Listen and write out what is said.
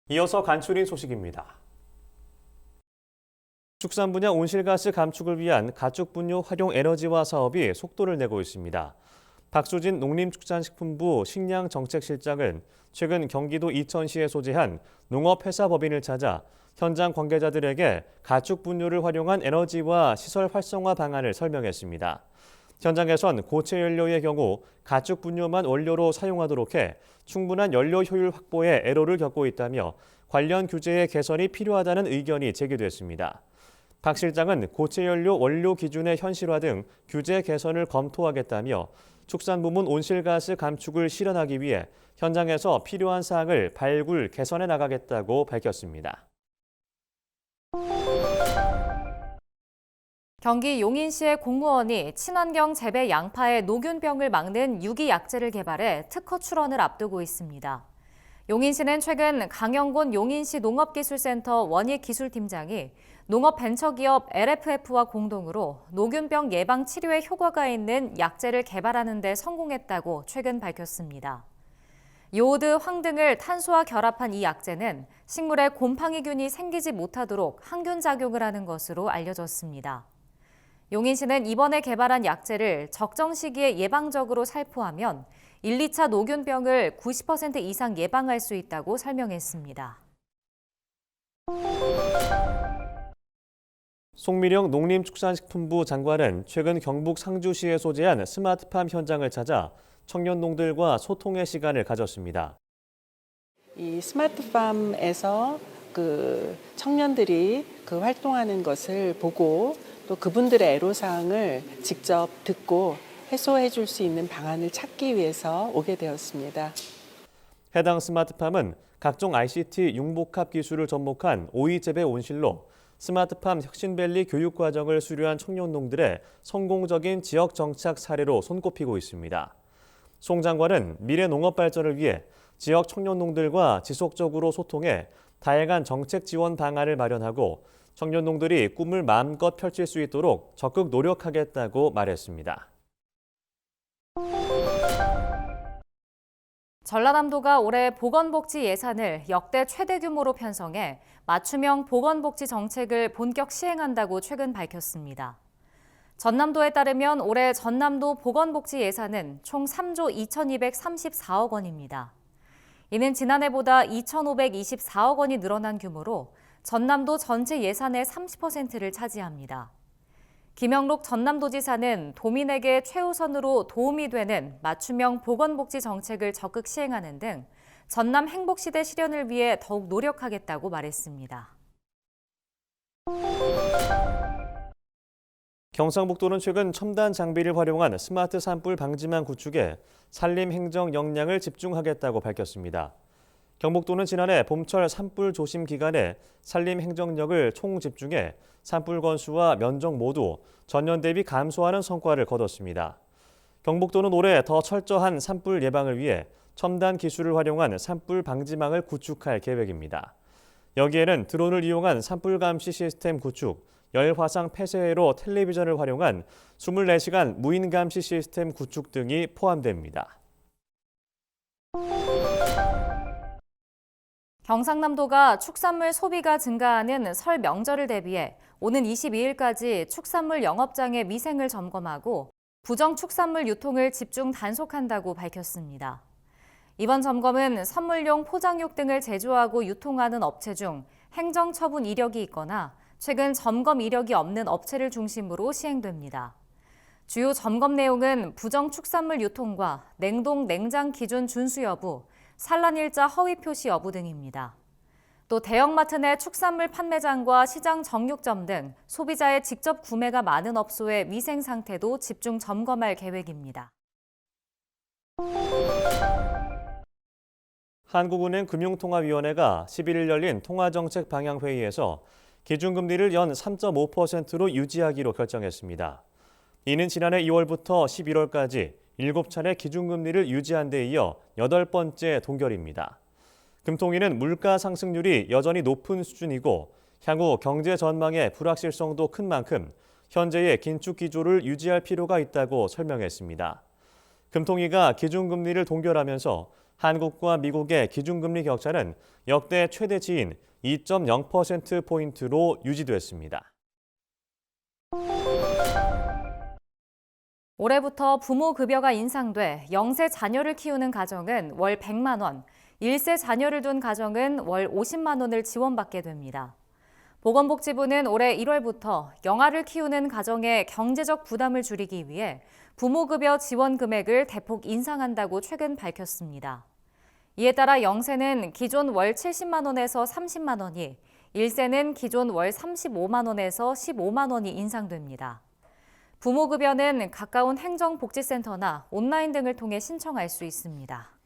이어서 간추린 소식입니다. 축산 분야 온실가스 감축을 위한 가축분유 활용 에너지화 사업이 속도를 내고 있습니다. 박수진 농림축산식품부 식량정책실장은 최근 경기도 이천시에 소재한 농업회사법인을 찾아 현장 관계자들에게 가축분유를 활용한 에너지화 시설 활성화 방안을 설명했습니다. 현장에선 고체 연료의 경우 가축분유만 원료로 사용하도록 해 충분한 연료 효율 확보에 애로를 겪고 있다며 관련 규제의 개선이 필요하다는 의견이 제기됐습니다. 박 실장은 고체 연료 원료 기준의 현실화 등 규제 개선을 검토하겠다며 축산부문 온실가스 감축을 실현하기 위해 현장에서 필요한 사항을 발굴, 개선해 나가겠다고 밝혔습니다. 경기 용인시의 공무원이 친환경 재배 양파의 노균병을 막는 유기약재를 개발해 특허 출원을 앞두고 있습니다. 용인시는 최근 강영곤 용인시 농업기술센터 원익기술팀장이 농업벤처기업 LFF와 공동으로 노균병 예방 치료에 효과가 있는 약재를 개발하는 데 성공했다고 최근 밝혔습니다. 요오드, 황 등을 탄소와 결합한 이 약재는 식물에 곰팡이균이 생기지 못하도록 항균 작용을 하는 것으로 알려졌습니다. 용인시는 이번에 개발한 약재를 적정 시기에 예방적으로 살포하면 1, 2차 노균병을 90% 이상 예방할 수 있다고 설명했습니다. 송미령 농림축산식품부 장관은 최근 경북 상주시에 소재한 스마트팜 현장을 찾아 청년농들과 소통의 시간을 가졌습니다. 이 스마트팜에서 청년들이 활동하는 것을 보고 또 그분들의 애로사항을 직접 듣고 해소해 줄 수 있는 방안을 찾기 위해서 오게 되었습니다. 해당 스마트팜은 각종 ICT 융복합 기술을 접목한 오이 재배 온실로 스마트팜 혁신밸리 교육과정을 수료한 청년농들의 성공적인 지역 정착 사례로 손꼽히고 있습니다. 송 장관은 미래 농업 발전을 위해 지역 청년농들과 지속적으로 소통해 다양한 정책 지원 방안을 마련하고 청년농들이 꿈을 마음껏 펼칠 수 있도록 적극 노력하겠다고 말했습니다. 전라남도가 올해 보건복지 예산을 역대 최대 규모로 편성해 맞춤형 보건복지 정책을 본격 시행한다고 최근 밝혔습니다. 전남도에 따르면 올해 전남도 보건복지 예산은 총 3조 2,234억 원입니다. 이는 지난해보다 2,524억 원이 늘어난 규모로 전남도 전체 예산의 30%를 차지합니다. 김영록 전남도지사는 도민에게 최우선으로 도움이 되는 맞춤형 보건복지 정책을 적극 시행하는 등 전남 행복시대 실현을 위해 더욱 노력하겠다고 말했습니다. 경상북도는 최근 첨단 장비를 활용한 스마트 산불 방지망 구축에 산림 행정 역량을 집중하겠다고 밝혔습니다. 경북도는 지난해 봄철 산불 조심 기간에 산림 행정력을 총집중해 산불 건수와 면적 모두 전년 대비 감소하는 성과를 거뒀습니다. 경북도는 올해 더 철저한 산불 예방을 위해 첨단 기술을 활용한 산불 방지망을 구축할 계획입니다. 여기에는 드론을 이용한 산불 감시 시스템 구축, 열화상 폐쇄회로 텔레비전을 활용한 24시간 무인 감시 시스템 구축 등이 포함됩니다. 경상남도가 축산물 소비가 증가하는 설 명절을 대비해 오는 22일까지 축산물 영업장의 위생을 점검하고 부정 축산물 유통을 집중 단속한다고 밝혔습니다. 이번 점검은 선물용 포장육 등을 제조하고 유통하는 업체 중 행정처분 이력이 있거나 최근 점검 이력이 없는 업체를 중심으로 시행됩니다. 주요 점검 내용은 부정 축산물 유통과 냉동, 냉장 기준 준수 여부, 산란일자 허위 표시 여부 등입니다. 또 대형마트 내 축산물 판매장과 시장 정육점 등 소비자의 직접 구매가 많은 업소의 위생 상태도 집중 점검할 계획입니다. 한국은행 금융통화위원회가 11일 열린 통화정책 방향회의에서 기준금리를 연 3.5%로 유지하기로 결정했습니다. 이는 지난해 2월부터 11월까지 7차례 기준금리를 유지한 데 이어 8번째 동결입니다. 금통위는 물가 상승률이 여전히 높은 수준이고 향후 경제 전망의 불확실성도 큰 만큼 현재의 긴축 기조를 유지할 필요가 있다고 설명했습니다. 금통위가 기준금리를 동결하면서 한국과 미국의 기준금리 격차는 역대 최대치인 2.0%포인트로 유지됐습니다. 올해부터 부모 급여가 인상돼 0세 자녀를 키우는 가정은 월 100만 원, 1세 자녀를 둔 가정은 월 50만 원을 지원받게 됩니다. 보건복지부는 올해 1월부터 영아를 키우는 가정의 경제적 부담을 줄이기 위해 부모급여 지원 금액을 대폭 인상한다고 최근 밝혔습니다. 이에 따라 0세는 기존 월 70만 원에서 30만 원이, 1세는 기존 월 35만 원에서 15만 원이 인상됩니다. 부모급여는 가까운 행정복지센터나 온라인 등을 통해 신청할 수 있습니다.